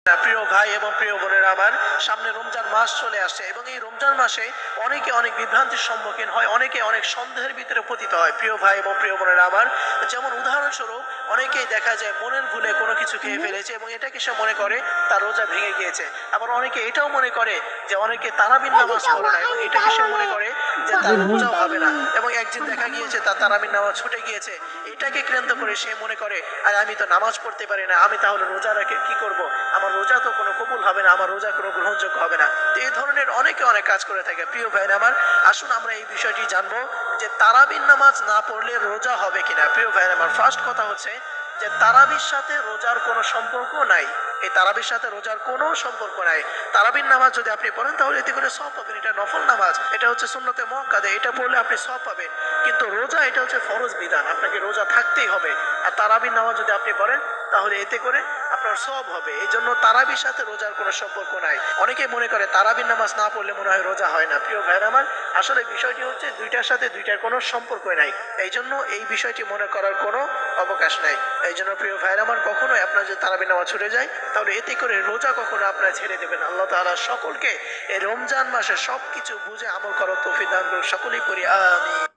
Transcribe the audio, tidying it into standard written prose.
প্রিয় ভাই এবং প্রিয় বোনেরা আমার, সামনে রমজান মাস চলে আসছে এবং এই রমজান মাসে অনেকে অনেক বিভ্রান্তির সম্মুখীন হয়, অনেকে অনেক সন্দেহের ভিতরে পতিত হয়। প্রিয় ভাই এবং প্রিয় বোনেরা আমার, যেমন উদাহরণস্বরূপ অনেকেই দেখা যায় মনের ভুলে কোনো কিছু খেয়ে ফেলেছে এবং এটাকে সে মনে করে তার রোজা ভেঙে গিয়েছে। আবার অনেকে এটাও মনে করে যে অনেকে তারাবির নামাজ পড়ে না এবং এটাকে সে মনে করে যে তার রোজাও হবে না। এবং একদিন দেখা গিয়েছে তার তারাবির নামাজ ছুটে গিয়েছে, এটাকে কেন্দ্র করে সে মনে করে আর আমি তো নামাজ পড়তে পারি না, আমি তাহলে রোজা রেখে কি করব, আমার রোজা তো কোনো কবুল হবে না, আমার রোজা কোনো গ্রহণযোগ্য হবে না। তো এই ধরনের অনেকে অনেক কাজ করে থাকে। প্রিয় ভাইরা আমার, আসুন আমরা এই বিষয়টি জানবো যে তারাবির নামাজ না পড়লে রোজা হবে কিনা। প্রিয় ভাইরা আমার, ফার্স্ট কথা হচ্ছে যে তারাবির সাথে রোজার কোনো সম্পর্ক নাই। এই তারাবির সাথে রোজার কোনো সম্পর্ক নাই। তারাবির নামাজ যদি আপনি পড়েন তাহলে এতে করে সওয়াব পাবেন, এটা নফল নামাজ, এটা হচ্ছে সুন্নতে মুআক্কাদা, এটা পড়লে আপনি সওয়াব পাবেন। কিন্তু রোজা এটা হচ্ছে ফরজ বিধান, আপনাকে রোজা থাকতেই হবে। আর তারাবির নামাজ যদি আপনি পড়েন তাহলে এতে করে আপনার সওয়াব হবে। এই জন্য তারাবির সাথে রোজার কোনো সম্পর্ক নাই। অনেকে মনে করে তারাবির নামাজ না পড়লে মনে হয় রোজা হয় না। প্রিয় ভাইরা আমার, আসলে বিষয়টি হচ্ছে দুইটার সাথে দুইটার কোনো সম্পর্কই নাই। এই জন্য এই বিষয়টি মনে করার কোনো অবকাশ নাই। এই জন্য প্রিয় ভাইরা আমার, কখনোই আপনার যদি তারাবির নামাজ ছুটে যায় তাহলে এতে করে রোজা কখনো আপনার ছেড়ে দেবেন। আল্লাহ তাআলা সকলকে এই রমজান মাসে সবকিছু বুঝে আমল করার তৌফিক দান করুন। সকলেই পড়ি আমিন।